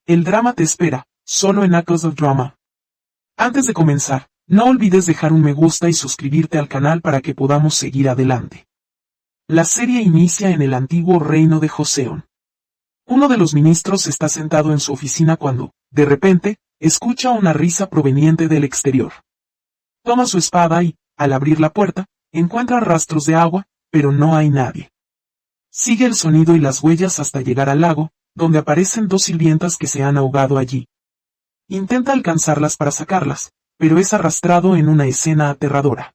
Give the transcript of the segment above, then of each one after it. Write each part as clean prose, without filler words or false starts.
El drama te espera, solo en Actors of Drama. Antes de comenzar, no olvides dejar un me gusta y suscribirte al canal para que podamos seguir adelante. La serie inicia en el antiguo reino de Joseon. Uno de los ministros está sentado en su oficina cuando, de repente, escucha una risa proveniente del exterior. Toma su espada y, al abrir la puerta, encuentra rastros de agua, pero no hay nadie. Sigue el sonido y las huellas hasta llegar al lago, donde aparecen dos sirvientas que se han ahogado allí. Intenta alcanzarlas para sacarlas, pero es arrastrado en una escena aterradora.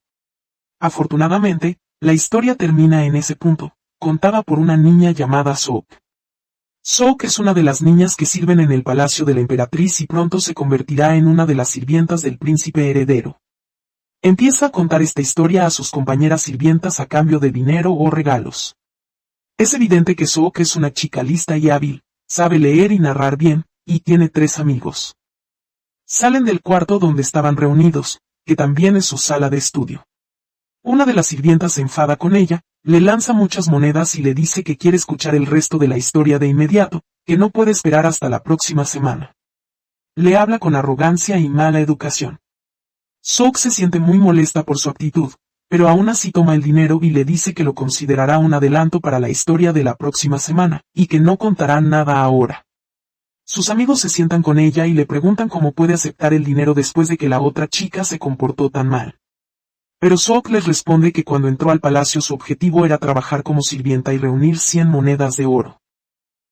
Afortunadamente, la historia termina en ese punto, contada por una niña llamada Sook. Sook es una de las niñas que sirven en el palacio de la emperatriz y pronto se convertirá en una de las sirvientas del príncipe heredero. Empieza a contar esta historia a sus compañeras sirvientas a cambio de dinero o regalos. Es evidente que Sook es una chica lista y hábil, sabe leer y narrar bien, y tiene 3 amigos. Salen del cuarto donde estaban reunidos, que también es su sala de estudio. Una de las sirvientas se enfada con ella, le lanza muchas monedas y le dice que quiere escuchar el resto de la historia de inmediato, que no puede esperar hasta la próxima semana. Le habla con arrogancia y mala educación. Sook se siente muy molesta por su actitud, pero aún así toma el dinero y le dice que lo considerará un adelanto para la historia de la próxima semana, y que no contará nada ahora. Sus amigos se sientan con ella y le preguntan cómo puede aceptar el dinero después de que la otra chica se comportó tan mal. Pero Sook les responde que cuando entró al palacio su objetivo era trabajar como sirvienta y reunir 100 monedas de oro.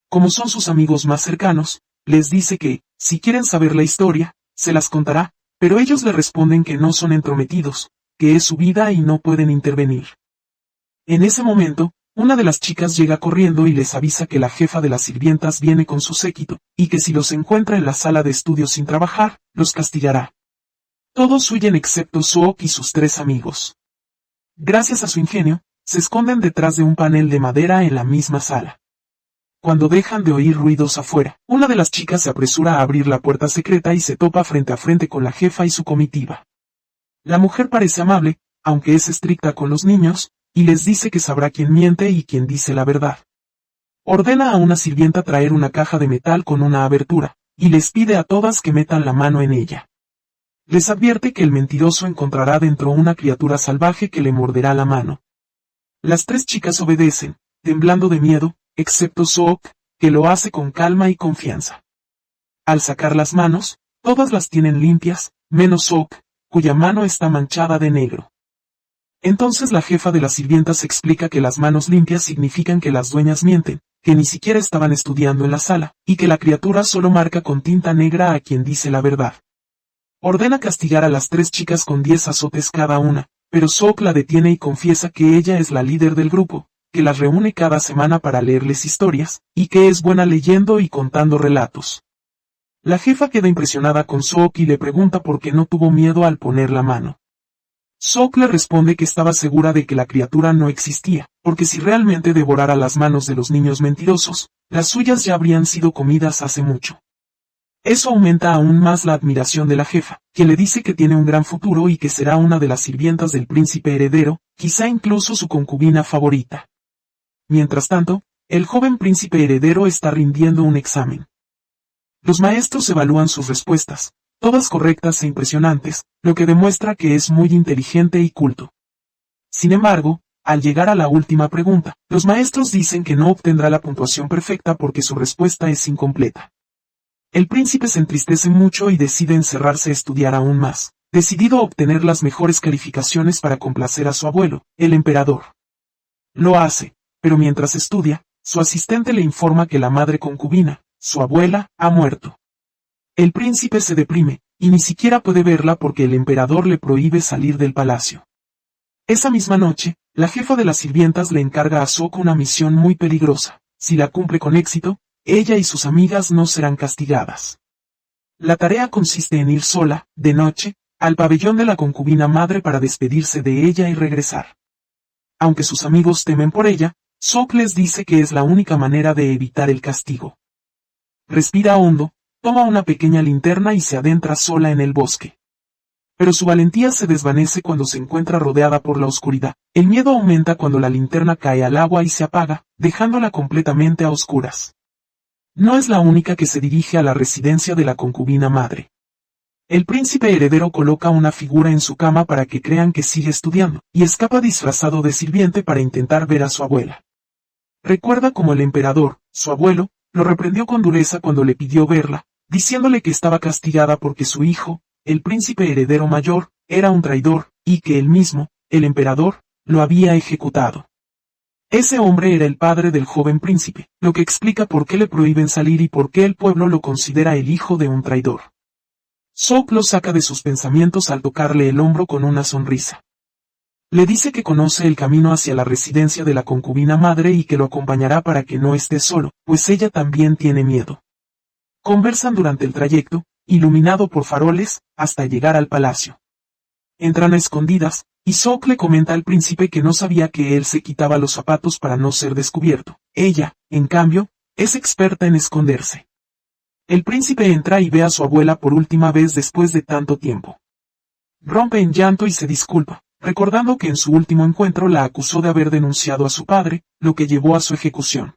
Como son sus amigos más cercanos, les dice que, si quieren saber la historia, se las contará, pero ellos le responden que no son entrometidos, que es su vida y no pueden intervenir. En ese momento, una de las chicas llega corriendo y les avisa que la jefa de las sirvientas viene con su séquito, y que si los encuentra en la sala de estudio sin trabajar, los castigará. Todos huyen excepto Sook y sus 3 amigos. Gracias a su ingenio, se esconden detrás de un panel de madera en la misma sala. Cuando dejan de oír ruidos afuera, una de las chicas se apresura a abrir la puerta secreta y se topa frente a frente con la jefa y su comitiva. La mujer parece amable, aunque es estricta con los niños, y les dice que sabrá quién miente y quién dice la verdad. Ordena a una sirvienta traer una caja de metal con una abertura, y les pide a todas que metan la mano en ella. Les advierte que el mentiroso encontrará dentro una criatura salvaje que le morderá la mano. Las 3 chicas obedecen, temblando de miedo, excepto Sook, que lo hace con calma y confianza. Al sacar las manos, todas las tienen limpias, menos Sook, cuya mano está manchada de negro. Entonces la jefa de las sirvientas explica que las manos limpias significan que las dueñas mienten, que ni siquiera estaban estudiando en la sala, y que la criatura solo marca con tinta negra a quien dice la verdad. Ordena castigar a las 3 chicas con 10 azotes cada una, pero Sook la detiene y confiesa que ella es la líder del grupo, que las reúne cada semana para leerles historias, y que es buena leyendo y contando relatos. La jefa queda impresionada con Sook y le pregunta por qué no tuvo miedo al poner la mano. Sook le responde que estaba segura de que la criatura no existía, porque si realmente devorara las manos de los niños mentirosos, las suyas ya habrían sido comidas hace mucho. Eso aumenta aún más la admiración de la jefa, que le dice que tiene un gran futuro y que será una de las sirvientas del príncipe heredero, quizá incluso su concubina favorita. Mientras tanto, el joven príncipe heredero está rindiendo un examen. Los maestros evalúan sus respuestas, todas correctas e impresionantes, lo que demuestra que es muy inteligente y culto. Sin embargo, al llegar a la última pregunta, los maestros dicen que no obtendrá la puntuación perfecta porque su respuesta es incompleta. El príncipe se entristece mucho y decide encerrarse a estudiar aún más, decidido a obtener las mejores calificaciones para complacer a su abuelo, el emperador. Lo hace, pero mientras estudia, su asistente le informa que la madre concubina, su abuela, ha muerto. El príncipe se deprime, y ni siquiera puede verla porque el emperador le prohíbe salir del palacio. Esa misma noche, la jefa de las sirvientas le encarga a Sook una misión muy peligrosa. Si la cumple con éxito, ella y sus amigas no serán castigadas. La tarea consiste en ir sola, de noche, al pabellón de la concubina madre para despedirse de ella y regresar. Aunque sus amigos temen por ella, Sook les dice que es la única manera de evitar el castigo. Respira hondo, toma una pequeña linterna y se adentra sola en el bosque. Pero su valentía se desvanece cuando se encuentra rodeada por la oscuridad. El miedo aumenta cuando la linterna cae al agua y se apaga, dejándola completamente a oscuras. No es la única que se dirige a la residencia de la concubina madre. El príncipe heredero coloca una figura en su cama para que crean que sigue estudiando, y escapa disfrazado de sirviente para intentar ver a su abuela. Recuerda cómo el emperador, su abuelo, lo reprendió con dureza cuando le pidió verla, diciéndole que estaba castigada porque su hijo, el príncipe heredero mayor, era un traidor, y que él mismo, el emperador, lo había ejecutado. Ese hombre era el padre del joven príncipe, lo que explica por qué le prohíben salir y por qué el pueblo lo considera el hijo de un traidor. Soap lo saca de sus pensamientos al tocarle el hombro con una sonrisa. Le dice que conoce el camino hacia la residencia de la concubina madre y que lo acompañará para que no esté solo, pues ella también tiene miedo. Conversan durante el trayecto, iluminado por faroles, hasta llegar al palacio. Entran a escondidas, y Soap le comenta al príncipe que no sabía que él se quitaba los zapatos para no ser descubierto. Ella, en cambio, es experta en esconderse. El príncipe entra y ve a su abuela por última vez después de tanto tiempo. Rompe en llanto y se disculpa, recordando que en su último encuentro la acusó de haber denunciado a su padre, lo que llevó a su ejecución.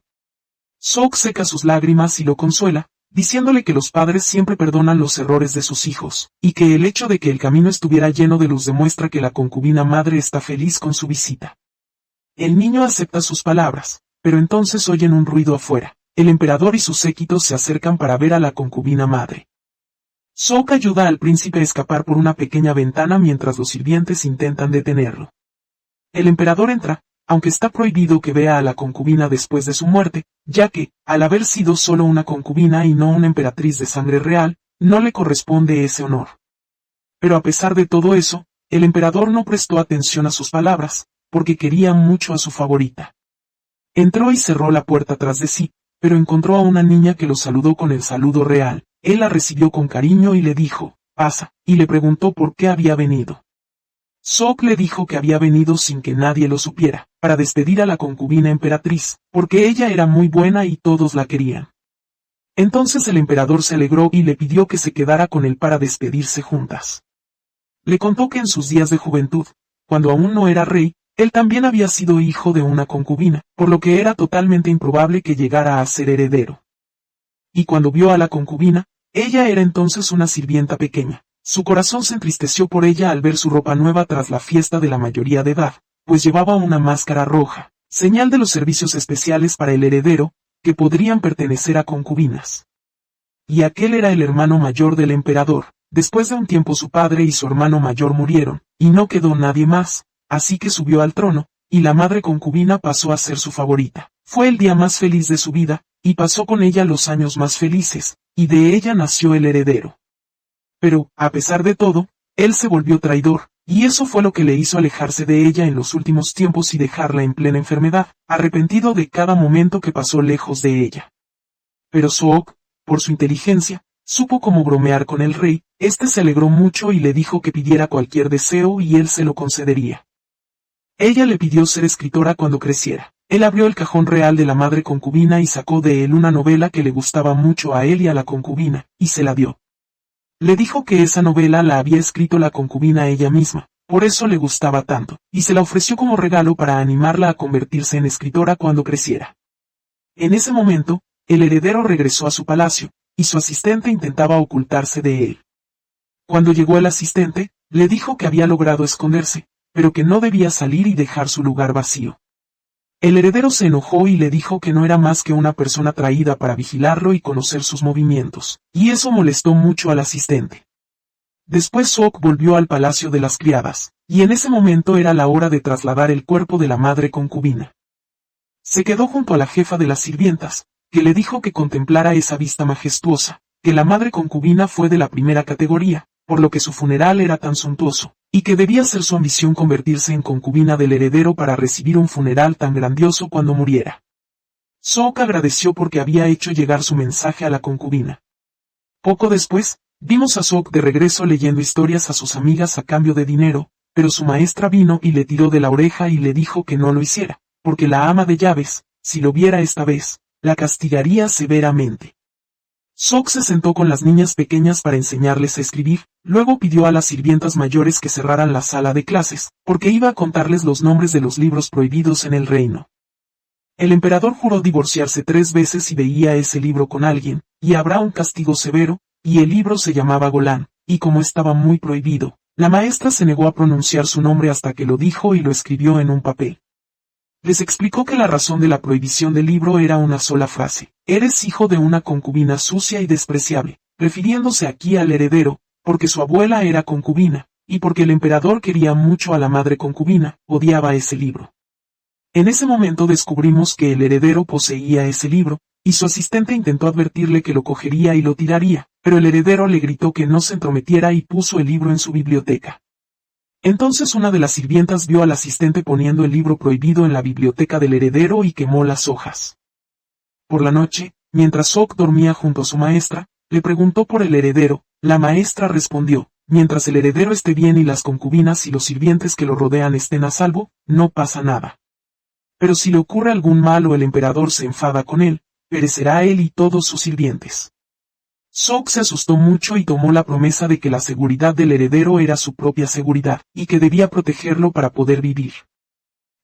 Soap seca sus lágrimas y lo consuela, diciéndole que los padres siempre perdonan los errores de sus hijos, y que el hecho de que el camino estuviera lleno de luz demuestra que la concubina madre está feliz con su visita. El niño acepta sus palabras, pero entonces oyen un ruido afuera. El emperador y sus séquitos se acercan para ver a la concubina madre. Soap ayuda al príncipe a escapar por una pequeña ventana mientras los sirvientes intentan detenerlo. El emperador entra, aunque está prohibido que vea a la concubina después de su muerte, ya que, al haber sido solo una concubina y no una emperatriz de sangre real, no le corresponde ese honor. Pero a pesar de todo eso, el emperador no prestó atención a sus palabras, porque quería mucho a su favorita. Entró y cerró la puerta tras de sí, pero encontró a una niña que lo saludó con el saludo real. Él la recibió con cariño y le dijo, «Pasa», y le preguntó por qué había venido. Soap le dijo que había venido sin que nadie lo supiera, para despedir a la concubina emperatriz, porque ella era muy buena y todos la querían. Entonces el emperador se alegró y le pidió que se quedara con él para despedirse juntas. Le contó que en sus días de juventud, cuando aún no era rey, él también había sido hijo de una concubina, por lo que era totalmente improbable que llegara a ser heredero. Y cuando vio a la concubina, ella era entonces una sirvienta pequeña. Su corazón se entristeció por ella al ver su ropa nueva tras la fiesta de la mayoría de edad, pues llevaba una máscara roja, señal de los servicios especiales para el heredero, que podrían pertenecer a concubinas. Y aquel era el hermano mayor del emperador. Después de un tiempo su padre y su hermano mayor murieron, y no quedó nadie más, así que subió al trono, y la madre concubina pasó a ser su favorita. Fue el día más feliz de su vida, y pasó con ella los años más felices, y de ella nació el heredero. Pero, a pesar de todo, él se volvió traidor, y eso fue lo que le hizo alejarse de ella en los últimos tiempos y dejarla en plena enfermedad, arrepentido de cada momento que pasó lejos de ella. Pero Soap, por su inteligencia, supo cómo bromear con el rey. Este se alegró mucho y le dijo que pidiera cualquier deseo y él se lo concedería. Ella le pidió ser escritora cuando creciera. Él abrió el cajón real de la madre concubina y sacó de él una novela que le gustaba mucho a él y a la concubina, y se la dio. Le dijo que esa novela la había escrito la concubina ella misma, por eso le gustaba tanto, y se la ofreció como regalo para animarla a convertirse en escritora cuando creciera. En ese momento, el heredero regresó a su palacio, y su asistente intentaba ocultarse de él. Cuando llegó el asistente, le dijo que había logrado esconderse, pero que no debía salir y dejar su lugar vacío. El heredero se enojó y le dijo que no era más que una persona traída para vigilarlo y conocer sus movimientos, y eso molestó mucho al asistente. Después Soap volvió al palacio de las criadas, y en ese momento era la hora de trasladar el cuerpo de la madre concubina. Se quedó junto a la jefa de las sirvientas, que le dijo que contemplara esa vista majestuosa, que la madre concubina fue de la primera categoría, por lo que su funeral era tan suntuoso, y que debía ser su ambición convertirse en concubina del heredero para recibir un funeral tan grandioso cuando muriera. Soap agradeció porque había hecho llegar su mensaje a la concubina. Poco después, vimos a Soap de regreso leyendo historias a sus amigas a cambio de dinero, pero su maestra vino y le tiró de la oreja y le dijo que no lo hiciera, porque la ama de llaves, si lo viera esta vez, la castigaría severamente. Soap se sentó con las niñas pequeñas para enseñarles a escribir, luego pidió a las sirvientas mayores que cerraran la sala de clases, porque iba a contarles los nombres de los libros prohibidos en el reino. El emperador juró divorciarse 3 veces si veía ese libro con alguien, y habrá un castigo severo, y el libro se llamaba Golán, y como estaba muy prohibido, la maestra se negó a pronunciar su nombre hasta que lo dijo y lo escribió en un papel. Les explicó que la razón de la prohibición del libro era una sola frase: eres hijo de una concubina sucia y despreciable, refiriéndose aquí al heredero, porque su abuela era concubina, y porque el emperador quería mucho a la madre concubina, odiaba ese libro. En ese momento descubrimos que el heredero poseía ese libro, y su asistente intentó advertirle que lo cogería y lo tiraría, pero el heredero le gritó que no se entrometiera y puso el libro en su biblioteca. Entonces una de las sirvientas vio al asistente poniendo el libro prohibido en la biblioteca del heredero y quemó las hojas. Por la noche, mientras Sok dormía junto a su maestra, le preguntó por el heredero. La maestra respondió: mientras el heredero esté bien y las concubinas y los sirvientes que lo rodean estén a salvo, no pasa nada. Pero si le ocurre algún mal o el emperador se enfada con él, perecerá él y todos sus sirvientes. Sok se asustó mucho y tomó la promesa de que la seguridad del heredero era su propia seguridad, y que debía protegerlo para poder vivir.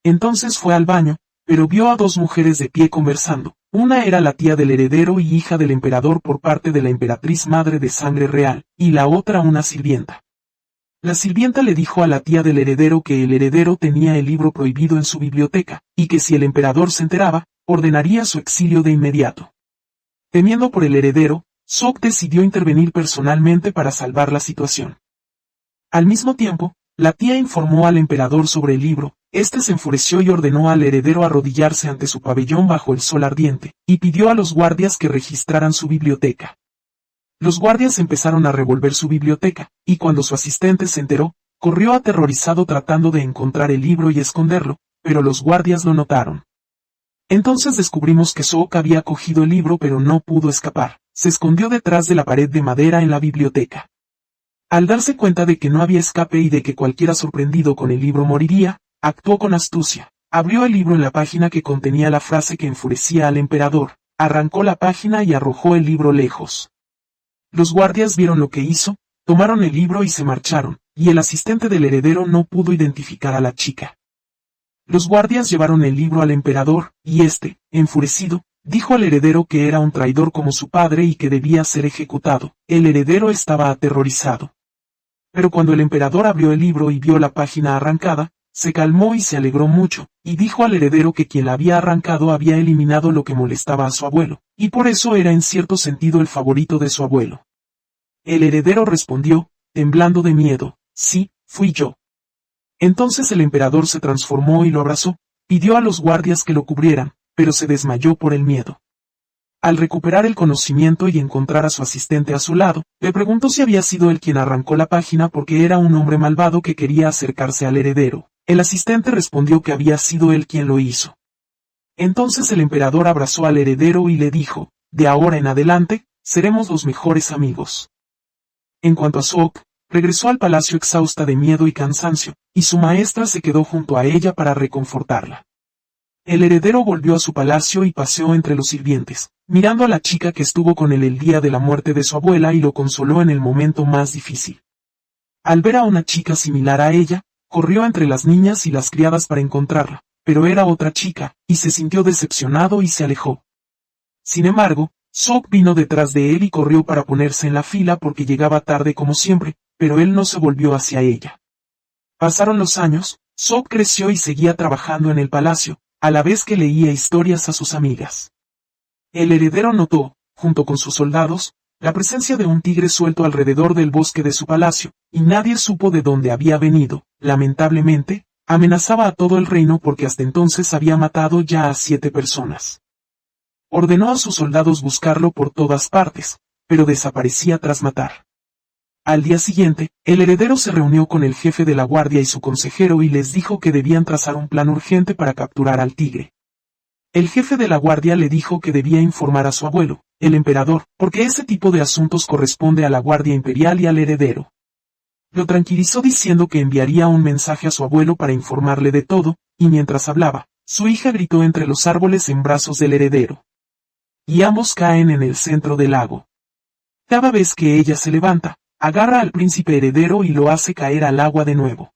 Entonces fue al baño, pero vio a 2 mujeres de pie conversando. Una era la tía del heredero y hija del emperador por parte de la emperatriz madre de sangre real, y la otra una sirvienta. La sirvienta le dijo a la tía del heredero que el heredero tenía el libro prohibido en su biblioteca, y que si el emperador se enteraba, ordenaría su exilio de inmediato. Temiendo por el heredero, Sok decidió intervenir personalmente para salvar la situación. Al mismo tiempo, la tía informó al emperador sobre el libro. Este se enfureció y ordenó al heredero arrodillarse ante su pabellón bajo el sol ardiente, y pidió a los guardias que registraran su biblioteca. Los guardias empezaron a revolver su biblioteca, y cuando su asistente se enteró, corrió aterrorizado tratando de encontrar el libro y esconderlo, pero los guardias lo notaron. Entonces descubrimos que Sok había cogido el libro pero no pudo escapar. Se escondió detrás de la pared de madera en la biblioteca. Al darse cuenta de que no había escape y de que cualquiera sorprendido con el libro moriría, actuó con astucia. Abrió el libro en la página que contenía la frase que enfurecía al emperador, arrancó la página y arrojó el libro lejos. Los guardias vieron lo que hizo, tomaron el libro y se marcharon, y el asistente del heredero no pudo identificar a la chica. Los guardias llevaron el libro al emperador, y este, enfurecido, dijo al heredero que era un traidor como su padre y que debía ser ejecutado. El heredero estaba aterrorizado. Pero cuando el emperador abrió el libro y vio la página arrancada, se calmó y se alegró mucho, y dijo al heredero que quien la había arrancado había eliminado lo que molestaba a su abuelo, y por eso era en cierto sentido el favorito de su abuelo. El heredero respondió, temblando de miedo: sí, fui yo. Entonces el emperador se transformó y lo abrazó, pidió a los guardias que lo cubrieran, pero se desmayó por el miedo. Al recuperar el conocimiento y encontrar a su asistente a su lado, le preguntó si había sido él quien arrancó la página porque era un hombre malvado que quería acercarse al heredero. El asistente respondió que había sido él quien lo hizo. Entonces el emperador abrazó al heredero y le dijo: de ahora en adelante, seremos los mejores amigos. En cuanto a Sok, regresó al palacio exhausta de miedo y cansancio, y su maestra se quedó junto a ella para reconfortarla. El heredero volvió a su palacio y paseó entre los sirvientes, mirando a la chica que estuvo con él el día de la muerte de su abuela y lo consoló en el momento más difícil. Al ver a una chica similar a ella, corrió entre las niñas y las criadas para encontrarla, pero era otra chica, y se sintió decepcionado y se alejó. Sin embargo, Sok vino detrás de él y corrió para ponerse en la fila porque llegaba tarde como siempre, pero él no se volvió hacia ella. Pasaron los años, Sok creció y seguía trabajando en el palacio, a la vez que leía historias a sus amigas. El heredero notó, junto con sus soldados, la presencia de un tigre suelto alrededor del bosque de su palacio, y nadie supo de dónde había venido. Lamentablemente, amenazaba a todo el reino porque hasta entonces había matado ya a 7 personas. Ordenó a sus soldados buscarlo por todas partes, pero desaparecía tras matar. Al día siguiente, el heredero se reunió con el jefe de la guardia y su consejero y les dijo que debían trazar un plan urgente para capturar al tigre. El jefe de la guardia le dijo que debía informar a su abuelo, el emperador, porque ese tipo de asuntos corresponde a la guardia imperial y al heredero. Lo tranquilizó diciendo que enviaría un mensaje a su abuelo para informarle de todo, y mientras hablaba, su hija gritó entre los árboles en brazos del heredero. Y ambos caen en el centro del lago. Cada vez que ella se levanta, agarra al príncipe heredero y lo hace caer al agua de nuevo.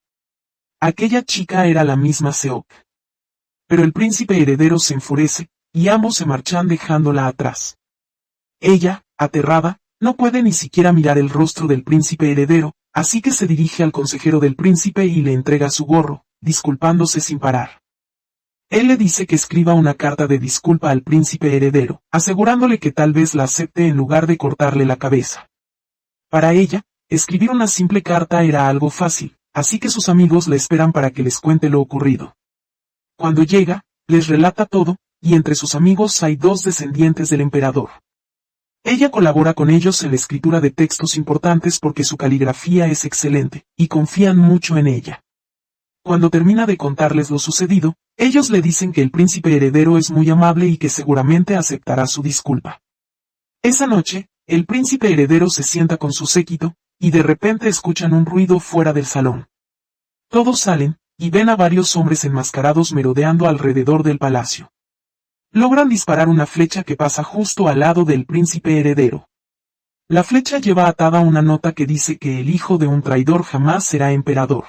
Aquella chica era la misma Seok. Pero el príncipe heredero se enfurece, y ambos se marchan dejándola atrás. Ella, aterrada, no puede ni siquiera mirar el rostro del príncipe heredero, así que se dirige al consejero del príncipe y le entrega su gorro, disculpándose sin parar. Él le dice que escriba una carta de disculpa al príncipe heredero, asegurándole que tal vez la acepte en lugar de cortarle la cabeza. Para ella, escribir una simple carta era algo fácil, así que sus amigos la esperan para que les cuente lo ocurrido. Cuando llega, les relata todo, y entre sus amigos hay 2 descendientes del emperador. Ella colabora con ellos en la escritura de textos importantes porque su caligrafía es excelente, y confían mucho en ella. Cuando termina de contarles lo sucedido, ellos le dicen que el príncipe heredero es muy amable y que seguramente aceptará su disculpa. Esa noche, el príncipe heredero se sienta con su séquito, y de repente escuchan un ruido fuera del salón. Todos salen, y ven a varios hombres enmascarados merodeando alrededor del palacio. Logran disparar una flecha que pasa justo al lado del príncipe heredero. La flecha lleva atada una nota que dice que el hijo de un traidor jamás será emperador.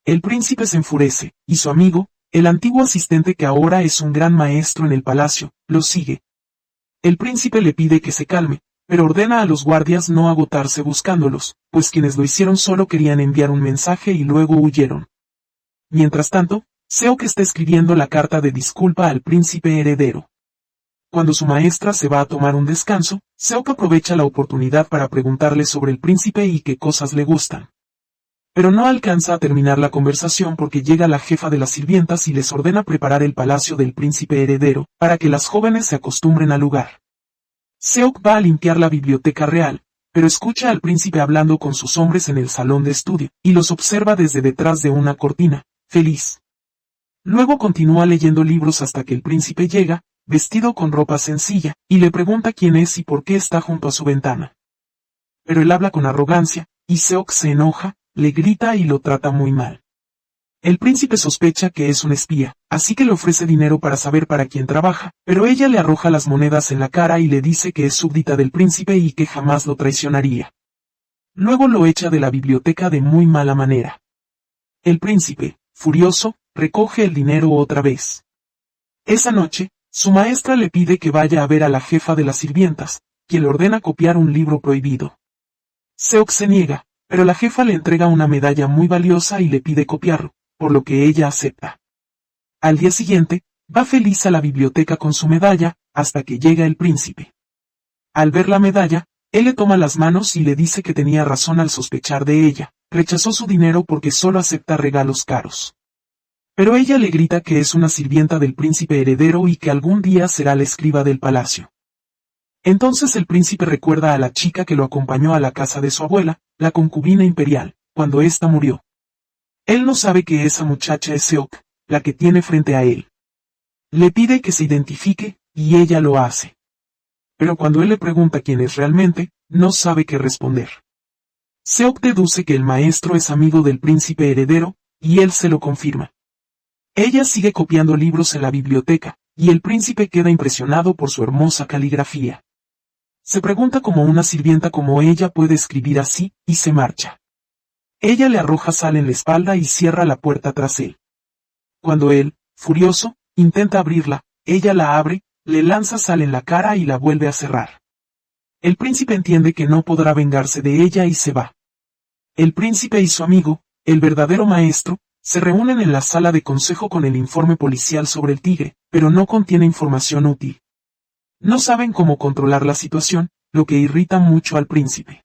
El príncipe se enfurece, y su amigo, el antiguo asistente que ahora es un gran maestro en el palacio, lo sigue. El príncipe le pide que se calme, pero ordena a los guardias no agotarse buscándolos, pues quienes lo hicieron solo querían enviar un mensaje y luego huyeron. Mientras tanto, Seok está escribiendo la carta de disculpa al príncipe heredero. Cuando su maestra se va a tomar un descanso, Seok aprovecha la oportunidad para preguntarle sobre el príncipe y qué cosas le gustan. Pero no alcanza a terminar la conversación porque llega la jefa de las sirvientas y les ordena preparar el palacio del príncipe heredero, para que las jóvenes se acostumbren al lugar. Seok va a limpiar la biblioteca real, pero escucha al príncipe hablando con sus hombres en el salón de estudio, y los observa desde detrás de una cortina, feliz. Luego continúa leyendo libros hasta que el príncipe llega, vestido con ropa sencilla, y le pregunta quién es y por qué está junto a su ventana. Pero él habla con arrogancia, y Seok se enoja, le grita y lo trata muy mal. El príncipe sospecha que es un espía, así que le ofrece dinero para saber para quién trabaja, pero ella le arroja las monedas en la cara y le dice que es súbdita del príncipe y que jamás lo traicionaría. Luego lo echa de la biblioteca de muy mala manera. El príncipe, furioso, recoge el dinero otra vez. Esa noche, su maestra le pide que vaya a ver a la jefa de las sirvientas, quien le ordena copiar un libro prohibido. Seok se niega, pero la jefa le entrega una medalla muy valiosa y le pide copiarlo, por lo que ella acepta. Al día siguiente, va feliz a la biblioteca con su medalla, hasta que llega el príncipe. Al ver la medalla, él le toma las manos y le dice que tenía razón al sospechar de ella, rechazó su dinero porque solo acepta regalos caros. Pero ella le grita que es una sirvienta del príncipe heredero y que algún día será la escriba del palacio. Entonces el príncipe recuerda a la chica que lo acompañó a la casa de su abuela, la concubina imperial, cuando ésta murió. Él no sabe que esa muchacha es Seok, la que tiene frente a él. Le pide que se identifique, y ella lo hace. Pero cuando él le pregunta quién es realmente, no sabe qué responder. Seok deduce que el maestro es amigo del príncipe heredero, y él se lo confirma. Ella sigue copiando libros en la biblioteca, y el príncipe queda impresionado por su hermosa caligrafía. Se pregunta cómo una sirvienta como ella puede escribir así, y se marcha. Ella le arroja sal en la espalda y cierra la puerta tras él. Cuando él, furioso, intenta abrirla, ella la abre, le lanza sal en la cara y la vuelve a cerrar. El príncipe entiende que no podrá vengarse de ella y se va. El príncipe y su amigo, el verdadero maestro, se reúnen en la sala de consejo con el informe policial sobre el tigre, pero no contiene información útil. No saben cómo controlar la situación, lo que irrita mucho al príncipe.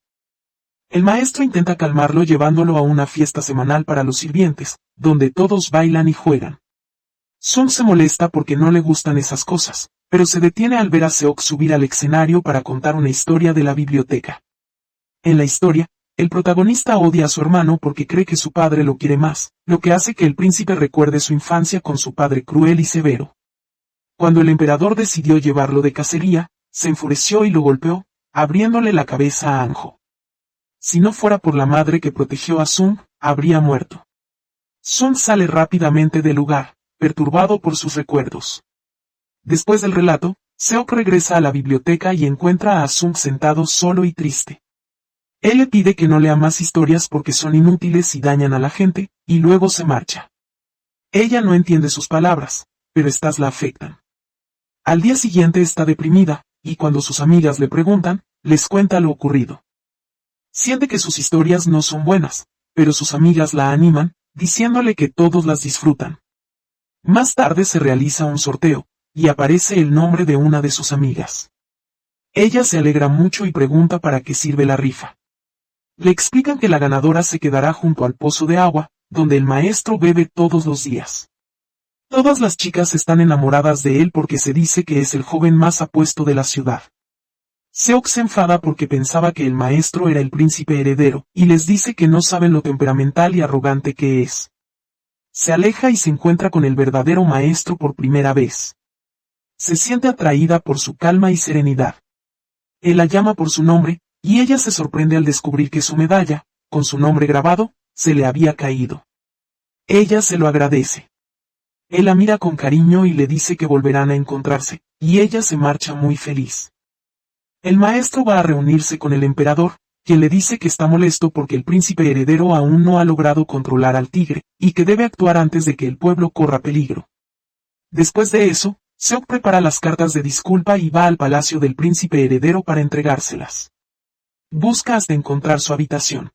El maestro intenta calmarlo llevándolo a una fiesta semanal para los sirvientes, donde todos bailan y juegan. Sun se molesta porque no le gustan esas cosas, pero se detiene al ver a Seok subir al escenario para contar una historia de la biblioteca. En la historia, el protagonista odia a su hermano porque cree que su padre lo quiere más, lo que hace que el príncipe recuerde su infancia con su padre cruel y severo. Cuando el emperador decidió llevarlo de cacería, se enfureció y lo golpeó, abriéndole la cabeza a Anjo. Si no fuera por la madre que protegió a Sun, habría muerto. Sun sale rápidamente del lugar, perturbado por sus recuerdos. Después del relato, Seok regresa a la biblioteca y encuentra a Sun sentado solo y triste. Él le pide que no lea más historias porque son inútiles y dañan a la gente, y luego se marcha. Ella no entiende sus palabras, pero estas la afectan. Al día siguiente está deprimida, y cuando sus amigas le preguntan, les cuenta lo ocurrido. Siente que sus historias no son buenas, pero sus amigas la animan, diciéndole que todos las disfrutan. Más tarde se realiza un sorteo, y aparece el nombre de una de sus amigas. Ella se alegra mucho y pregunta para qué sirve la rifa. Le explican que la ganadora se quedará junto al pozo de agua, donde el maestro bebe todos los días. Todas las chicas están enamoradas de él porque se dice que es el joven más apuesto de la ciudad. Seok se enfada porque pensaba que el maestro era el príncipe heredero, y les dice que no saben lo temperamental y arrogante que es. Se aleja y se encuentra con el verdadero maestro por primera vez. Se siente atraída por su calma y serenidad. Él la llama por su nombre, y ella se sorprende al descubrir que su medalla, con su nombre grabado, se le había caído. Ella se lo agradece. Él la mira con cariño y le dice que volverán a encontrarse, y ella se marcha muy feliz. El maestro va a reunirse con el emperador, quien le dice que está molesto porque el príncipe heredero aún no ha logrado controlar al tigre, y que debe actuar antes de que el pueblo corra peligro. Después de eso, Seok prepara las cartas de disculpa y va al palacio del príncipe heredero para entregárselas. Busca hasta encontrar su habitación.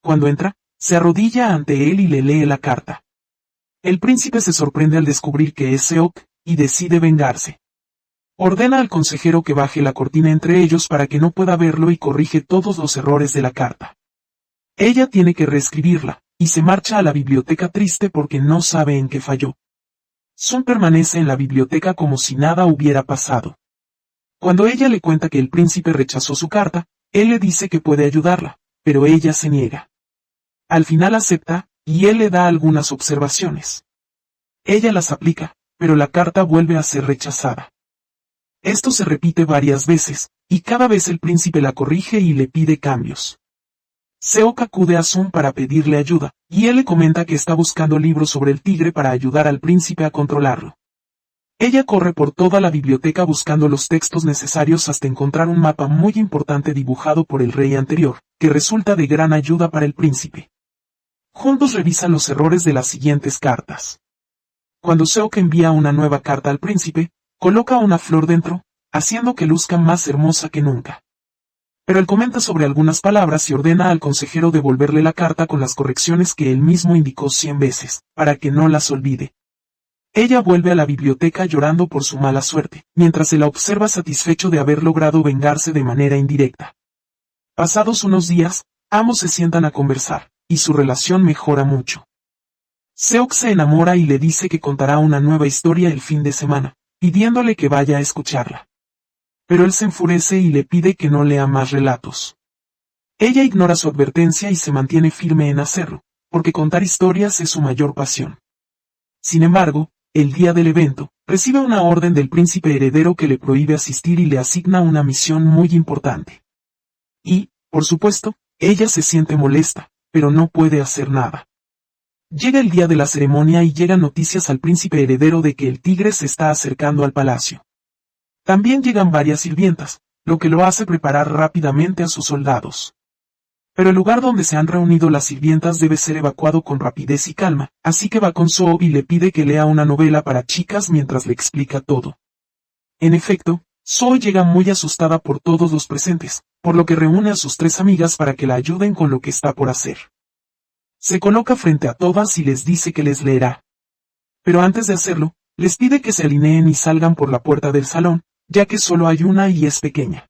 Cuando entra, se arrodilla ante él y le lee la carta. El príncipe se sorprende al descubrir que es Seok, y decide vengarse. Ordena al consejero que baje la cortina entre ellos para que no pueda verlo y corrige todos los errores de la carta. Ella tiene que reescribirla, y se marcha a la biblioteca triste porque no sabe en qué falló. Sun permanece en la biblioteca como si nada hubiera pasado. Cuando ella le cuenta que el príncipe rechazó su carta, él le dice que puede ayudarla, pero ella se niega. Al final acepta, y él le da algunas observaciones. Ella las aplica, pero la carta vuelve a ser rechazada. Esto se repite varias veces, y cada vez el príncipe la corrige y le pide cambios. Seok acude a Sun para pedirle ayuda, y él le comenta que está buscando libros sobre el tigre para ayudar al príncipe a controlarlo. Ella corre por toda la biblioteca buscando los textos necesarios hasta encontrar un mapa muy importante dibujado por el rey anterior, que resulta de gran ayuda para el príncipe. Juntos revisan los errores de las siguientes cartas. Cuando Seok envía una nueva carta al príncipe, coloca una flor dentro, haciendo que luzca más hermosa que nunca. Pero él comenta sobre algunas palabras y ordena al consejero devolverle la carta con las correcciones que él mismo indicó 100 veces, para que no las olvide. Ella vuelve a la biblioteca llorando por su mala suerte, mientras se la observa satisfecho de haber logrado vengarse de manera indirecta. Pasados unos días, ambos se sientan a conversar, y su relación mejora mucho. Seok se enamora y le dice que contará una nueva historia el fin de semana, pidiéndole que vaya a escucharla. Pero él se enfurece y le pide que no lea más relatos. Ella ignora su advertencia y se mantiene firme en hacerlo, porque contar historias es su mayor pasión. Sin embargo, el día del evento, recibe una orden del príncipe heredero que le prohíbe asistir y le asigna una misión muy importante. Y, por supuesto, ella se siente molesta, pero no puede hacer nada. Llega el día de la ceremonia y llegan noticias al príncipe heredero de que el tigre se está acercando al palacio. También llegan varias sirvientas, lo que lo hace preparar rápidamente a sus soldados. Pero el lugar donde se han reunido las sirvientas debe ser evacuado con rapidez y calma, así que va con Soob y le pide que lea una novela para chicas mientras le explica todo. En efecto, Soo llega muy asustada por todos los presentes, por lo que reúne a sus 3 amigas para que la ayuden con lo que está por hacer. Se coloca frente a todas y les dice que les leerá. Pero antes de hacerlo, les pide que se alineen y salgan por la puerta del salón, ya que solo hay una y es pequeña.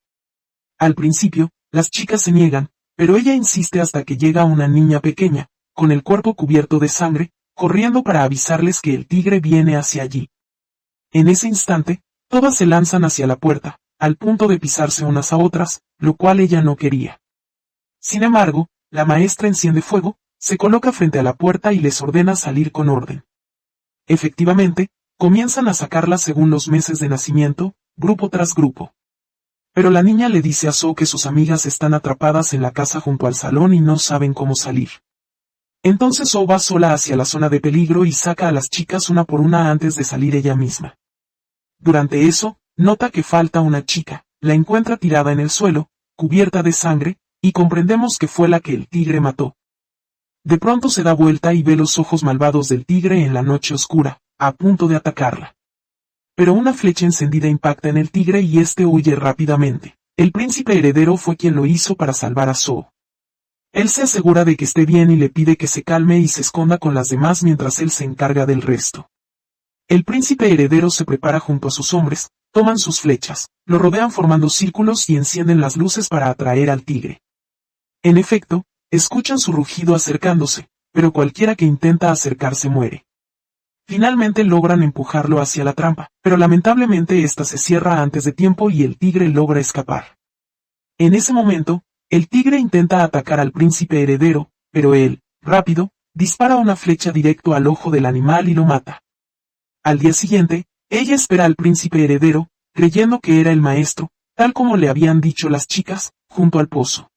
Al principio, las chicas se niegan, pero ella insiste hasta que llega una niña pequeña, con el cuerpo cubierto de sangre, corriendo para avisarles que el tigre viene hacia allí. En ese instante, todas se lanzan hacia la puerta, al punto de pisarse unas a otras, lo cual ella no quería. Sin embargo, la maestra enciende fuego, se coloca frente a la puerta y les ordena salir con orden. Efectivamente, comienzan a sacarlas según los meses de nacimiento, grupo tras grupo. Pero la niña le dice a Soo que sus amigas están atrapadas en la casa junto al salón y no saben cómo salir. Entonces Soo va sola hacia la zona de peligro y saca a las chicas una por una antes de salir ella misma. Durante eso, nota que falta una chica, la encuentra tirada en el suelo, cubierta de sangre, y comprendemos que fue la que el tigre mató. De pronto se da vuelta y ve los ojos malvados del tigre en la noche oscura, a punto de atacarla. Pero una flecha encendida impacta en el tigre y este huye rápidamente. El príncipe heredero fue quien lo hizo para salvar a Zhou. Él se asegura de que esté bien y le pide que se calme y se esconda con las demás mientras él se encarga del resto. El príncipe heredero se prepara junto a sus hombres, toman sus flechas, lo rodean formando círculos y encienden las luces para atraer al tigre. En efecto, escuchan su rugido acercándose, pero cualquiera que intenta acercarse muere. Finalmente logran empujarlo hacia la trampa, pero lamentablemente esta se cierra antes de tiempo y el tigre logra escapar. En ese momento, el tigre intenta atacar al príncipe heredero, pero él, rápido, dispara una flecha directo al ojo del animal y lo mata. Al día siguiente, ella espera al príncipe heredero, creyendo que era el maestro, tal como le habían dicho las chicas, junto al pozo.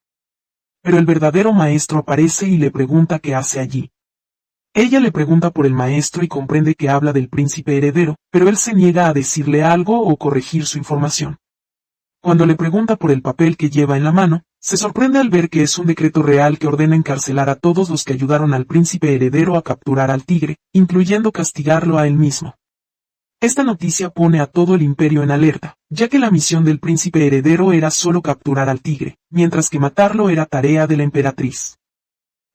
Pero el verdadero maestro aparece y le pregunta qué hace allí. Ella le pregunta por el maestro y comprende que habla del príncipe heredero, pero él se niega a decirle algo o corregir su información. Cuando le pregunta por el papel que lleva en la mano, se sorprende al ver que es un decreto real que ordena encarcelar a todos los que ayudaron al príncipe heredero a capturar al tigre, incluyendo castigarlo a él mismo. Esta noticia pone a todo el imperio en alerta, ya que la misión del príncipe heredero era solo capturar al tigre, mientras que matarlo era tarea de la emperatriz.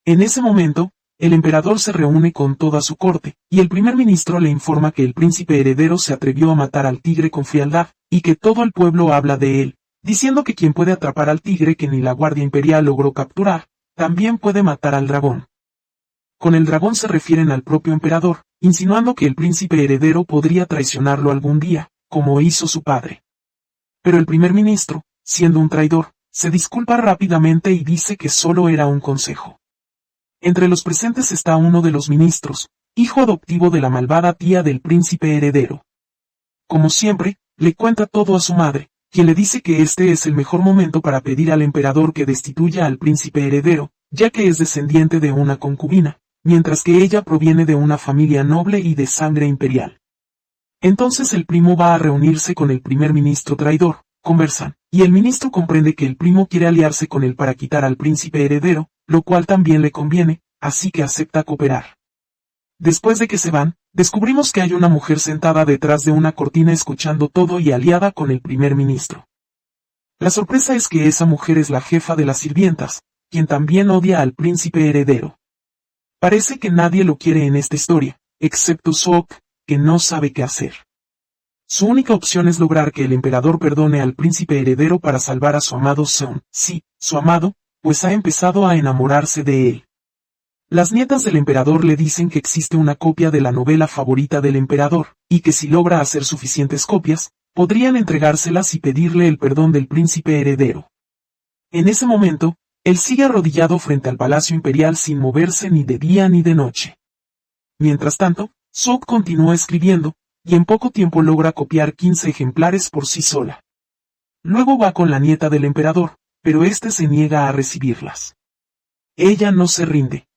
En ese momento, el emperador se reúne con toda su corte, y el primer ministro le informa que el príncipe heredero se atrevió a matar al tigre con frialdad, y que todo el pueblo habla de él, diciendo que quien puede atrapar al tigre que ni la Guardia Imperial logró capturar, también puede matar al dragón. Con el dragón se refieren al propio emperador, insinuando que el príncipe heredero podría traicionarlo algún día, como hizo su padre. Pero el primer ministro, siendo un traidor, se disculpa rápidamente y dice que solo era un consejo. Entre los presentes está uno de los ministros, hijo adoptivo de la malvada tía del príncipe heredero. Como siempre, le cuenta todo a su madre, quien le dice que este es el mejor momento para pedir al emperador que destituya al príncipe heredero, ya que es descendiente de una concubina, mientras que ella proviene de una familia noble y de sangre imperial. Entonces el primo va a reunirse con el primer ministro traidor, conversan, y el ministro comprende que el primo quiere aliarse con él para quitar al príncipe heredero, lo cual también le conviene, así que acepta cooperar. Después de que se van, descubrimos que hay una mujer sentada detrás de una cortina escuchando todo y aliada con el primer ministro. La sorpresa es que esa mujer es la jefa de las sirvientas, quien también odia al príncipe heredero. Parece que nadie lo quiere en esta historia, excepto Sook, que no sabe qué hacer. Su única opción es lograr que el emperador perdone al príncipe heredero para salvar a su amado Seon, sí, su amado, pues ha empezado a enamorarse de él. Las nietas del emperador le dicen que existe una copia de la novela favorita del emperador, y que si logra hacer suficientes copias, podrían entregárselas y pedirle el perdón del príncipe heredero. En ese momento, él sigue arrodillado frente al palacio imperial sin moverse ni de día ni de noche. Mientras tanto, Sook continúa escribiendo, y en poco tiempo logra copiar 15 ejemplares por sí sola. Luego va con la nieta del emperador, pero éste se niega a recibirlas. Ella no se rinde.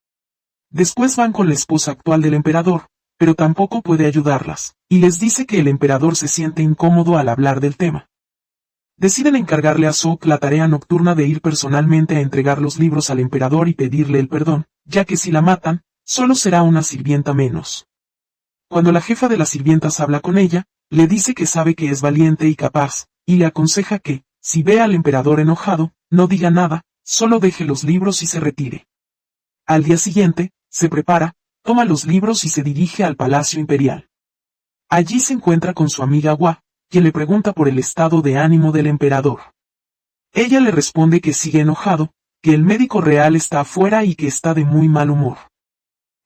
Después van con la esposa actual del emperador, pero tampoco puede ayudarlas, y les dice que el emperador se siente incómodo al hablar del tema. Deciden encargarle a Sook la tarea nocturna de ir personalmente a entregar los libros al emperador y pedirle el perdón, ya que si la matan, solo será una sirvienta menos. Cuando la jefa de las sirvientas habla con ella, le dice que sabe que es valiente y capaz, y le aconseja que, si ve al emperador enojado, no diga nada, solo deje los libros y se retire. Al día siguiente, se prepara, toma los libros y se dirige al palacio imperial. Allí se encuentra con su amiga Hua, quien le pregunta por el estado de ánimo del emperador. Ella le responde que sigue enojado, que el médico real está afuera y que está de muy mal humor.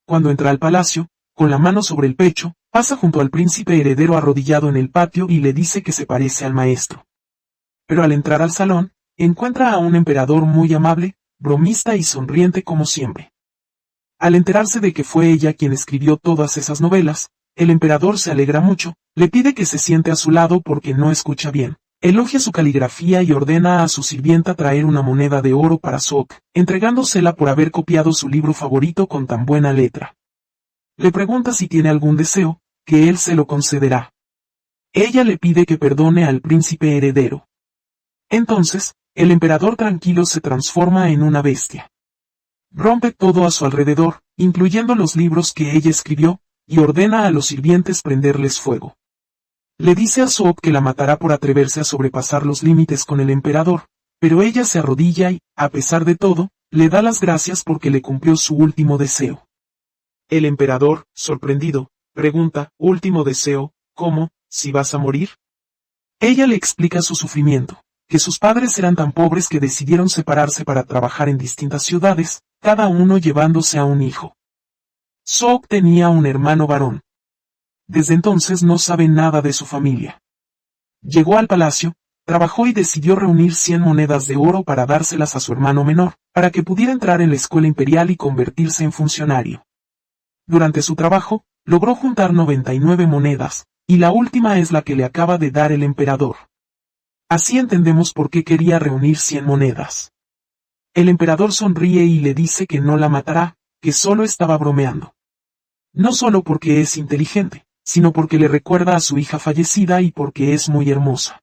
Cuando entra al palacio, con la mano sobre el pecho, pasa junto al príncipe heredero arrodillado en el patio y le dice que se parece al maestro. Pero al entrar al salón, encuentra a un emperador muy amable, bromista y sonriente como siempre. Al enterarse de que fue ella quien escribió todas esas novelas, el emperador se alegra mucho, le pide que se siente a su lado porque no escucha bien, elogia su caligrafía y ordena a su sirvienta traer una moneda de oro para Sook, entregándosela por haber copiado su libro favorito con tan buena letra. Le pregunta si tiene algún deseo, que él se lo concederá. Ella le pide que perdone al príncipe heredero. Entonces, el emperador tranquilo se transforma en una bestia. Rompe todo a su alrededor, incluyendo los libros que ella escribió, y ordena a los sirvientes prenderles fuego. Le dice a Sook que la matará por atreverse a sobrepasar los límites con el emperador, pero ella se arrodilla y, a pesar de todo, le da las gracias porque le cumplió su último deseo. El emperador, sorprendido, pregunta, ¿último deseo? ¿Cómo, si vas a morir? Ella le explica su sufrimiento, que sus padres eran tan pobres que decidieron separarse para trabajar en distintas ciudades, cada uno llevándose a un hijo. Sook tenía un hermano varón. Desde entonces no sabe nada de su familia. Llegó al palacio, trabajó y decidió reunir 100 monedas de oro para dárselas a su hermano menor, para que pudiera entrar en la escuela imperial y convertirse en funcionario. Durante su trabajo, logró juntar 99 monedas, y la última es la que le acaba de dar el emperador. Así entendemos por qué quería reunir 100 monedas. El emperador sonríe y le dice que no la matará, que solo estaba bromeando. No solo porque es inteligente, sino porque le recuerda a su hija fallecida y porque es muy hermosa.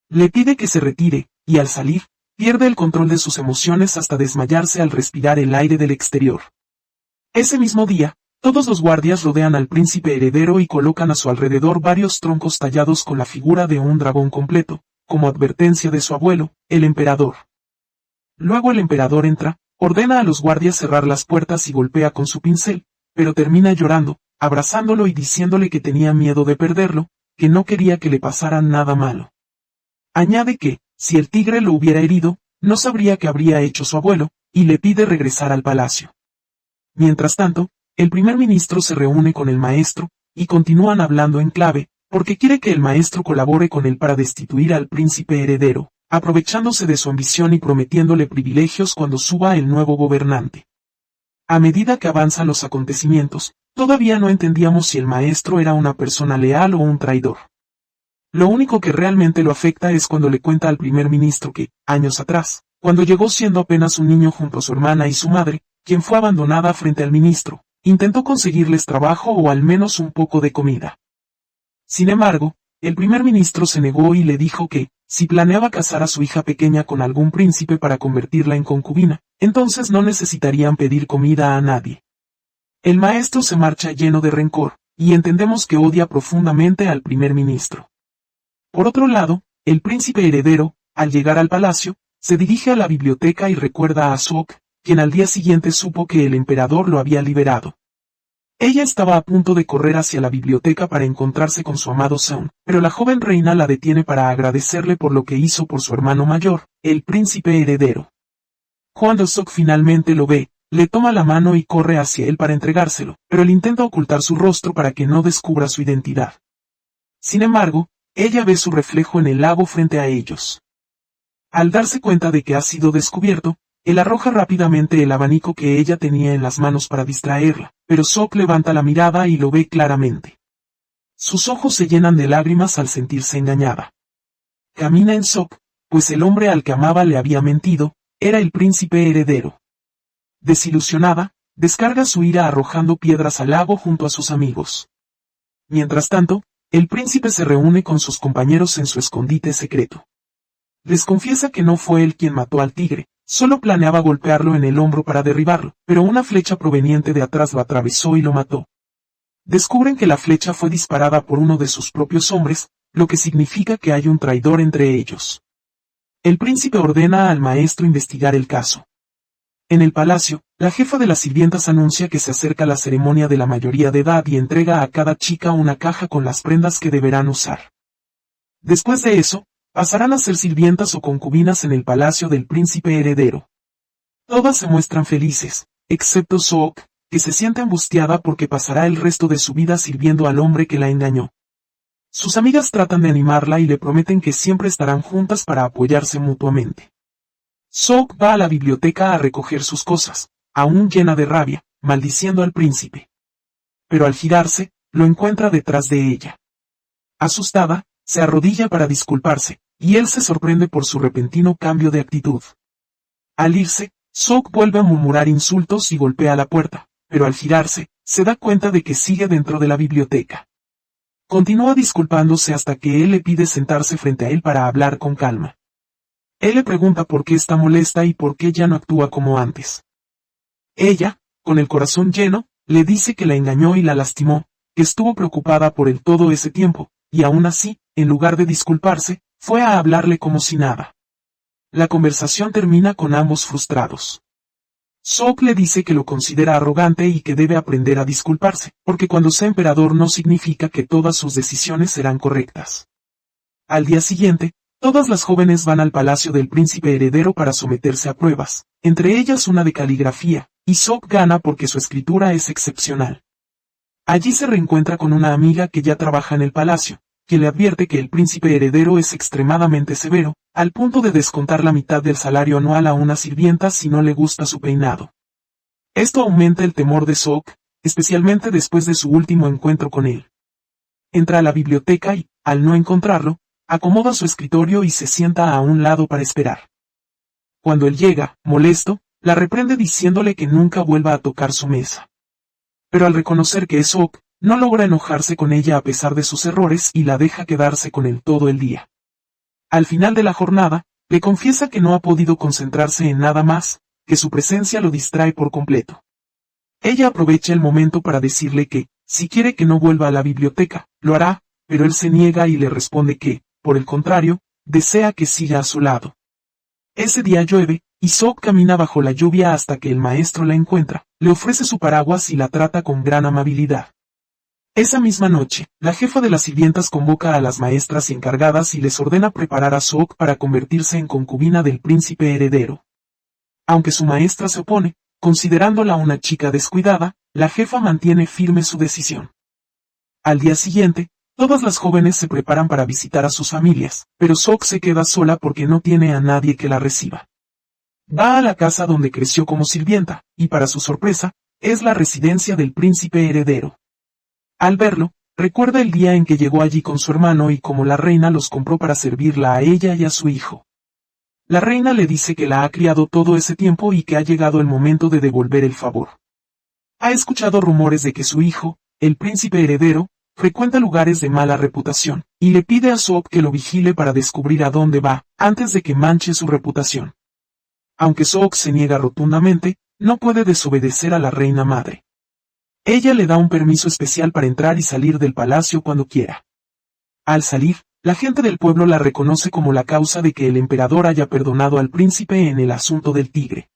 Le pide que se retire, y al salir, pierde el control de sus emociones hasta desmayarse al respirar el aire del exterior. Ese mismo día, todos los guardias rodean al príncipe heredero y colocan a su alrededor varios troncos tallados con la figura de un dragón completo, como advertencia de su abuelo, el emperador. Luego el emperador entra, ordena a los guardias cerrar las puertas y golpea con su pincel, pero termina llorando, abrazándolo y diciéndole que tenía miedo de perderlo, que no quería que le pasara nada malo. Añade que, si el tigre lo hubiera herido, no sabría qué habría hecho su abuelo, y le pide regresar al palacio. Mientras tanto, el primer ministro se reúne con el maestro, y continúan hablando en clave, porque quiere que el maestro colabore con él para destituir al príncipe heredero, aprovechándose de su ambición y prometiéndole privilegios cuando suba el nuevo gobernante. A medida que avanzan los acontecimientos, todavía no entendíamos si el maestro era una persona leal o un traidor. Lo único que realmente lo afecta es cuando le cuenta al primer ministro que, años atrás, cuando llegó siendo apenas un niño junto a su hermana y su madre, quien fue abandonada frente al ministro, intentó conseguirles trabajo o al menos un poco de comida. Sin embargo, el primer ministro se negó y le dijo que, si planeaba casar a su hija pequeña con algún príncipe para convertirla en concubina, entonces no necesitarían pedir comida a nadie. El maestro se marcha lleno de rencor, y entendemos que odia profundamente al primer ministro. Por otro lado, el príncipe heredero, al llegar al palacio, se dirige a la biblioteca y recuerda a Sook, quien al día siguiente supo que el emperador lo había liberado. Ella estaba a punto de correr hacia la biblioteca para encontrarse con su amado Seon, pero la joven reina la detiene para agradecerle por lo que hizo por su hermano mayor, el príncipe heredero. Cuando Sook finalmente lo ve, le toma la mano y corre hacia él para entregárselo, pero él intenta ocultar su rostro para que no descubra su identidad. Sin embargo, ella ve su reflejo en el lago frente a ellos. Al darse cuenta de que ha sido descubierto, él arroja rápidamente el abanico que ella tenía en las manos para distraerla, pero Sook levanta la mirada y lo ve claramente. Sus ojos se llenan de lágrimas al sentirse engañada. Camina en Sook, pues el hombre al que amaba le había mentido, era el príncipe heredero. Desilusionada, descarga su ira arrojando piedras al lago junto a sus amigos. Mientras tanto, el príncipe se reúne con sus compañeros en su escondite secreto. Les confiesa que no fue él quien mató al tigre, solo planeaba golpearlo en el hombro para derribarlo, pero una flecha proveniente de atrás lo atravesó y lo mató. Descubren que la flecha fue disparada por uno de sus propios hombres, lo que significa que hay un traidor entre ellos. El príncipe ordena al maestro investigar el caso. En el palacio, la jefa de las sirvientas anuncia que se acerca la ceremonia de la mayoría de edad y entrega a cada chica una caja con las prendas que deberán usar. Después de eso, pasarán a ser sirvientas o concubinas en el palacio del príncipe heredero. Todas se muestran felices, excepto Sook, que se siente angustiada porque pasará el resto de su vida sirviendo al hombre que la engañó. Sus amigas tratan de animarla y le prometen que siempre estarán juntas para apoyarse mutuamente. Sook va a la biblioteca a recoger sus cosas, aún llena de rabia, maldiciendo al príncipe. Pero al girarse, lo encuentra detrás de ella. Asustada, se arrodilla para disculparse, y él se sorprende por su repentino cambio de actitud. Al irse, Sook vuelve a murmurar insultos y golpea la puerta, pero al girarse, se da cuenta de que sigue dentro de la biblioteca. Continúa disculpándose hasta que él le pide sentarse frente a él para hablar con calma. Él le pregunta por qué está molesta y por qué ya no actúa como antes. Ella, con el corazón lleno, le dice que la engañó y la lastimó, que estuvo preocupada por él todo ese tiempo, y aún así, en lugar de disculparse, fue a hablarle como si nada. La conversación termina con ambos frustrados. Sook le dice que lo considera arrogante y que debe aprender a disculparse, porque cuando sea emperador no significa que todas sus decisiones serán correctas. Al día siguiente, todas las jóvenes van al palacio del príncipe heredero para someterse a pruebas, entre ellas una de caligrafía, y Sook gana porque su escritura es excepcional. Allí se reencuentra con una amiga que ya trabaja en el palacio, que le advierte que el príncipe heredero es extremadamente severo, al punto de descontar la mitad del salario anual a una sirvienta si no le gusta su peinado. Esto aumenta el temor de Sook, especialmente después de su último encuentro con él. Entra a la biblioteca y, al no encontrarlo, acomoda su escritorio y se sienta a un lado para esperar. Cuando él llega, molesto, la reprende diciéndole que nunca vuelva a tocar su mesa. Pero al reconocer que es Sook, no logra enojarse con ella a pesar de sus errores y la deja quedarse con él todo el día. Al final de la jornada, le confiesa que no ha podido concentrarse en nada más, que su presencia lo distrae por completo. Ella aprovecha el momento para decirle que, si quiere que no vuelva a la biblioteca, lo hará, pero él se niega y le responde que, por el contrario, desea que siga a su lado. Ese día llueve, y Sook camina bajo la lluvia hasta que el maestro la encuentra, le ofrece su paraguas y la trata con gran amabilidad. Esa misma noche, la jefa de las sirvientas convoca a las maestras encargadas y les ordena preparar a Sook para convertirse en concubina del príncipe heredero. Aunque su maestra se opone, considerándola una chica descuidada, la jefa mantiene firme su decisión. Al día siguiente, todas las jóvenes se preparan para visitar a sus familias, pero Sook se queda sola porque no tiene a nadie que la reciba. Va a la casa donde creció como sirvienta, y para su sorpresa, es la residencia del príncipe heredero. Al verlo, recuerda el día en que llegó allí con su hermano y cómo la reina los compró para servirla a ella y a su hijo. La reina le dice que la ha criado todo ese tiempo y que ha llegado el momento de devolver el favor. Ha escuchado rumores de que su hijo, el príncipe heredero, frecuenta lugares de mala reputación, y le pide a Sook que lo vigile para descubrir a dónde va, antes de que manche su reputación. Aunque Sook se niega rotundamente, no puede desobedecer a la reina madre. Ella le da un permiso especial para entrar y salir del palacio cuando quiera. Al salir, la gente del pueblo la reconoce como la causa de que el emperador haya perdonado al príncipe en el asunto del tigre.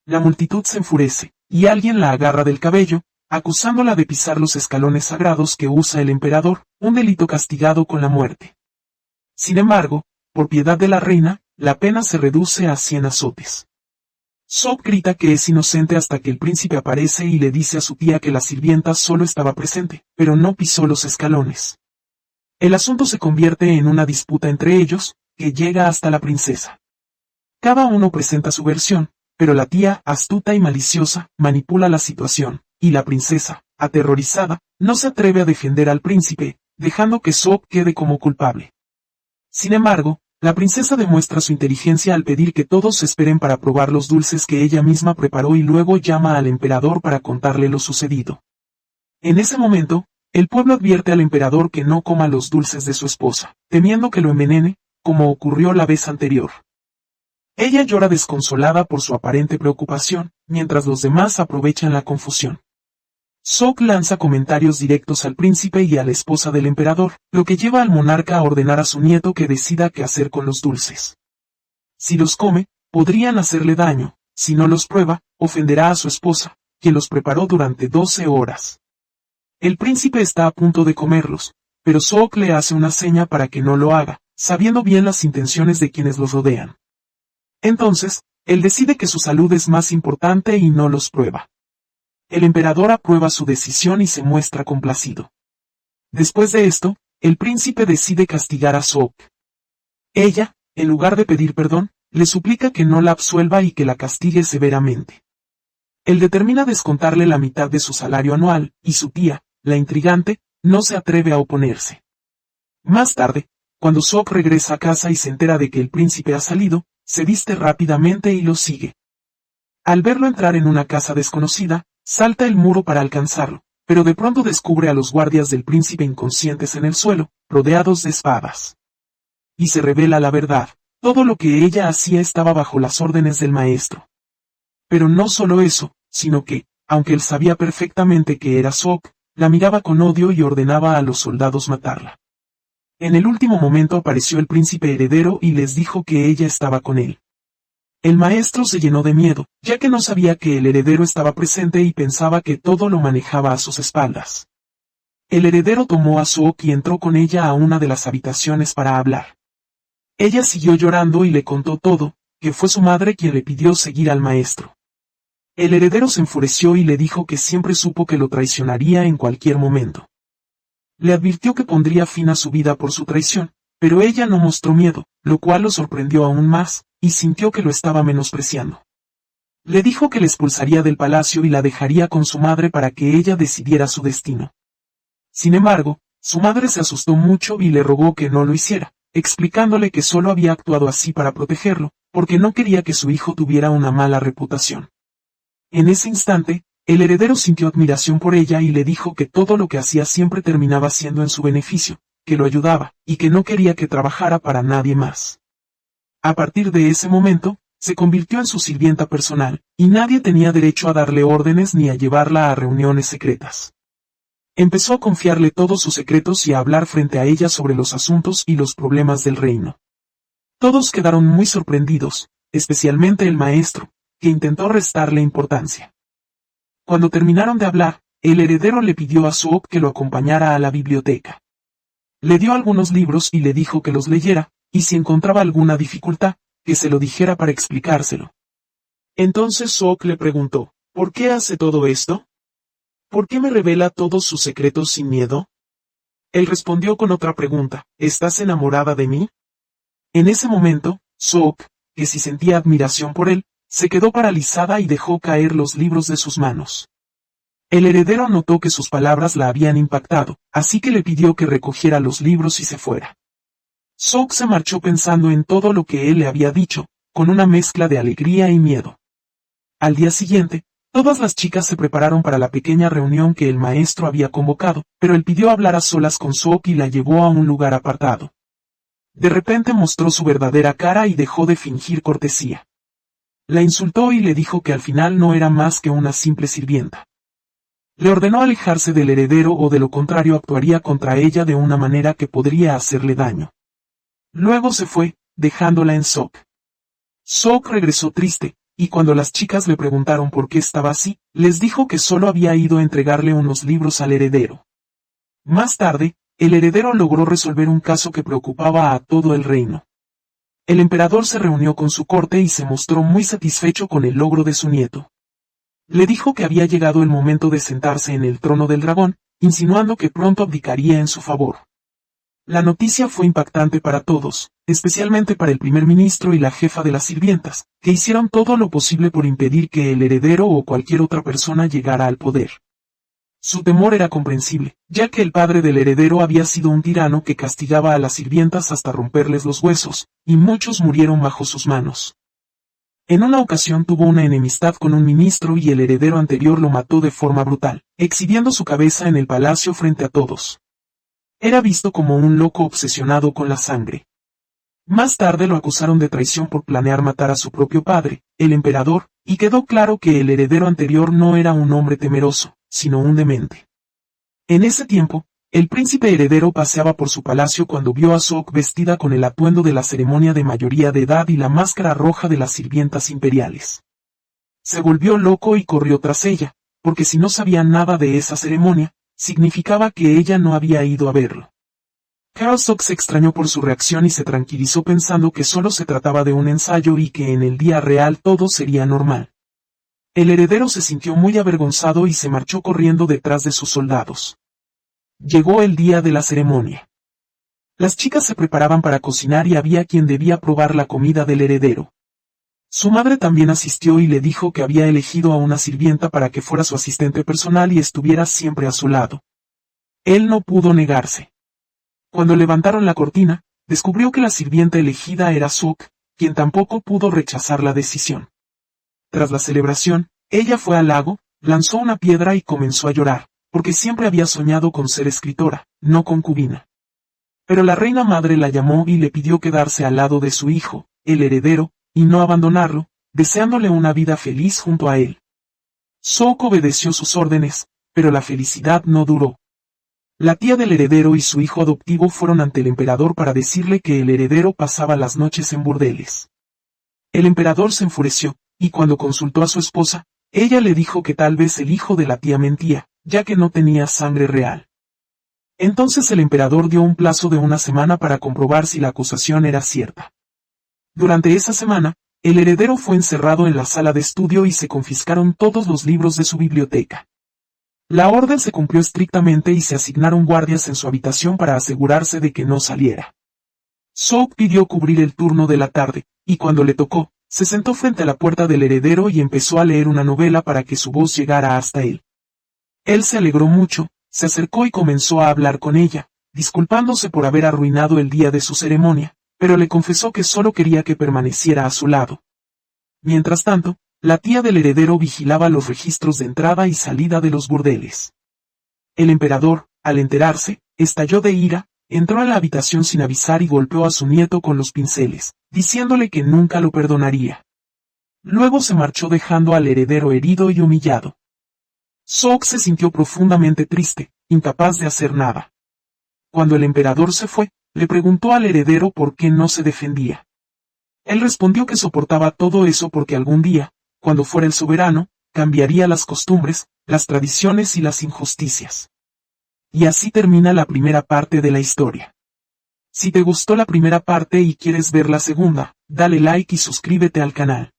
La multitud se enfurece, y alguien la agarra del cabello, acusándola de pisar los escalones sagrados que usa el emperador, un delito castigado con la muerte. Sin embargo, por piedad de la reina, la pena se reduce a 100 azotes. Sook grita que es inocente hasta que el príncipe aparece y le dice a su tía que la sirvienta solo estaba presente, pero no pisó los escalones. El asunto se convierte en una disputa entre ellos, que llega hasta la princesa. Cada uno presenta su versión, pero la tía, astuta y maliciosa, manipula la situación, y la princesa, aterrorizada, no se atreve a defender al príncipe, dejando que Sook quede como culpable. Sin embargo, la princesa demuestra su inteligencia al pedir que todos esperen para probar los dulces que ella misma preparó y luego llama al emperador para contarle lo sucedido. En ese momento, el pueblo advierte al emperador que no coma los dulces de su esposa, temiendo que lo envenene, como ocurrió la vez anterior. Ella llora desconsolada por su aparente preocupación, mientras los demás aprovechan la confusión. Sook lanza comentarios directos al príncipe y a la esposa del emperador, lo que lleva al monarca a ordenar a su nieto que decida qué hacer con los dulces. Si los come, podrían hacerle daño; si no los prueba, ofenderá a su esposa, quien los preparó durante 12 horas. El príncipe está a punto de comerlos, pero Sook le hace una seña para que no lo haga, sabiendo bien las intenciones de quienes los rodean. Entonces, él decide que su salud es más importante y no los prueba. El emperador aprueba su decisión y se muestra complacido. Después de esto, el príncipe decide castigar a Sook. Ella, en lugar de pedir perdón, le suplica que no la absuelva y que la castigue severamente. Él determina descontarle la mitad de su salario anual, y su tía, la intrigante, no se atreve a oponerse. Más tarde, cuando Sook regresa a casa y se entera de que el príncipe ha salido, se viste rápidamente y lo sigue. Al verlo entrar en una casa desconocida, salta el muro para alcanzarlo, pero de pronto descubre a los guardias del príncipe inconscientes en el suelo, rodeados de espadas. Y se revela la verdad: todo lo que ella hacía estaba bajo las órdenes del maestro. Pero no solo eso, sino que, aunque él sabía perfectamente que era Sook, la miraba con odio y ordenaba a los soldados matarla. En el último momento apareció el príncipe heredero y les dijo que ella estaba con él. El maestro se llenó de miedo, ya que no sabía que el heredero estaba presente y pensaba que todo lo manejaba a sus espaldas. El heredero tomó a Sook y entró con ella a una de las habitaciones para hablar. Ella siguió llorando y le contó todo, que fue su madre quien le pidió seguir al maestro. El heredero se enfureció y le dijo que siempre supo que lo traicionaría en cualquier momento. Le advirtió que pondría fin a su vida por su traición, pero ella no mostró miedo, lo cual lo sorprendió aún más, y sintió que lo estaba menospreciando. Le dijo que la expulsaría del palacio y la dejaría con su madre para que ella decidiera su destino. Sin embargo, su madre se asustó mucho y le rogó que no lo hiciera, explicándole que solo había actuado así para protegerlo, porque no quería que su hijo tuviera una mala reputación. En ese instante, el heredero sintió admiración por ella y le dijo que todo lo que hacía siempre terminaba siendo en su beneficio, que lo ayudaba, y que no quería que trabajara para nadie más. A partir de ese momento, se convirtió en su sirvienta personal, y nadie tenía derecho a darle órdenes ni a llevarla a reuniones secretas. Empezó a confiarle todos sus secretos y a hablar frente a ella sobre los asuntos y los problemas del reino. Todos quedaron muy sorprendidos, especialmente el maestro, que intentó restarle importancia. Cuando terminaron de hablar, el heredero le pidió a Sook que lo acompañara a la biblioteca. Le dio algunos libros y le dijo que los leyera, y si encontraba alguna dificultad, que se lo dijera para explicárselo. Entonces Sook le preguntó, ¿por qué hace todo esto? ¿Por qué me revela todos sus secretos sin miedo? Él respondió con otra pregunta, ¿estás enamorada de mí? En ese momento, Sook, que si sentía admiración por él, se quedó paralizada y dejó caer los libros de sus manos. El heredero notó que sus palabras la habían impactado, así que le pidió que recogiera los libros y se fuera. Sook se marchó pensando en todo lo que él le había dicho, con una mezcla de alegría y miedo. Al día siguiente, todas las chicas se prepararon para la pequeña reunión que el maestro había convocado, pero él pidió hablar a solas con Sook y la llevó a un lugar apartado. De repente mostró su verdadera cara y dejó de fingir cortesía. La insultó y le dijo que al final no era más que una simple sirvienta. Le ordenó alejarse del heredero o de lo contrario actuaría contra ella de una manera que podría hacerle daño. Luego se fue, dejándola en shock. Sook regresó triste, y cuando las chicas le preguntaron por qué estaba así, les dijo que solo había ido a entregarle unos libros al heredero. Más tarde, el heredero logró resolver un caso que preocupaba a todo el reino. El emperador se reunió con su corte y se mostró muy satisfecho con el logro de su nieto. Le dijo que había llegado el momento de sentarse en el trono del dragón, insinuando que pronto abdicaría en su favor. La noticia fue impactante para todos, especialmente para el primer ministro y la jefa de las sirvientas, que hicieron todo lo posible por impedir que el heredero o cualquier otra persona llegara al poder. Su temor era comprensible, ya que el padre del heredero había sido un tirano que castigaba a las sirvientas hasta romperles los huesos, y muchos murieron bajo sus manos. En una ocasión tuvo una enemistad con un ministro y el heredero anterior lo mató de forma brutal, exhibiendo su cabeza en el palacio frente a todos. Era visto como un loco obsesionado con la sangre. Más tarde lo acusaron de traición por planear matar a su propio padre, el emperador, y quedó claro que el heredero anterior no era un hombre temeroso, sino un demente. En ese tiempo, el príncipe heredero paseaba por su palacio cuando vio a Sook vestida con el atuendo de la ceremonia de mayoría de edad y la máscara roja de las sirvientas imperiales. Se volvió loco y corrió tras ella, porque si no sabía nada de esa ceremonia, significaba que ella no había ido a verlo. Carl Sook se extrañó por su reacción y se tranquilizó pensando que solo se trataba de un ensayo y que en el día real todo sería normal. El heredero se sintió muy avergonzado y se marchó corriendo detrás de sus soldados. Llegó el día de la ceremonia. Las chicas se preparaban para cocinar y había quien debía probar la comida del heredero. Su madre también asistió y le dijo que había elegido a una sirvienta para que fuera su asistente personal y estuviera siempre a su lado. Él no pudo negarse. Cuando levantaron la cortina, descubrió que la sirvienta elegida era Sook, quien tampoco pudo rechazar la decisión. Tras la celebración, ella fue al lago, lanzó una piedra y comenzó a llorar, porque siempre había soñado con ser escritora, no concubina. Pero la reina madre la llamó y le pidió quedarse al lado de su hijo, el heredero, y no abandonarlo, deseándole una vida feliz junto a él. Sook obedeció sus órdenes, pero la felicidad no duró. La tía del heredero y su hijo adoptivo fueron ante el emperador para decirle que el heredero pasaba las noches en burdeles. El emperador se enfureció, y cuando consultó a su esposa, ella le dijo que tal vez el hijo de la tía mentía, ya que no tenía sangre real. Entonces el emperador dio un plazo de una semana para comprobar si la acusación era cierta. Durante esa semana, el heredero fue encerrado en la sala de estudio y se confiscaron todos los libros de su biblioteca. La orden se cumplió estrictamente y se asignaron guardias en su habitación para asegurarse de que no saliera. Sook pidió cubrir el turno de la tarde, y cuando le tocó, se sentó frente a la puerta del heredero y empezó a leer una novela para que su voz llegara hasta él. Él se alegró mucho, se acercó y comenzó a hablar con ella, disculpándose por haber arruinado el día de su ceremonia, pero le confesó que solo quería que permaneciera a su lado. Mientras tanto, la tía del heredero vigilaba los registros de entrada y salida de los burdeles. El emperador, al enterarse, estalló de ira, entró a la habitación sin avisar y golpeó a su nieto con los pinceles, diciéndole que nunca lo perdonaría. Luego se marchó dejando al heredero herido y humillado. Sook se sintió profundamente triste, incapaz de hacer nada. Cuando el emperador se fue, le preguntó al heredero por qué no se defendía. Él respondió que soportaba todo eso porque algún día, cuando fuera el soberano, cambiaría las costumbres, las tradiciones y las injusticias. Y así termina la primera parte de la historia. Si te gustó la primera parte y quieres ver la segunda, dale like y suscríbete al canal.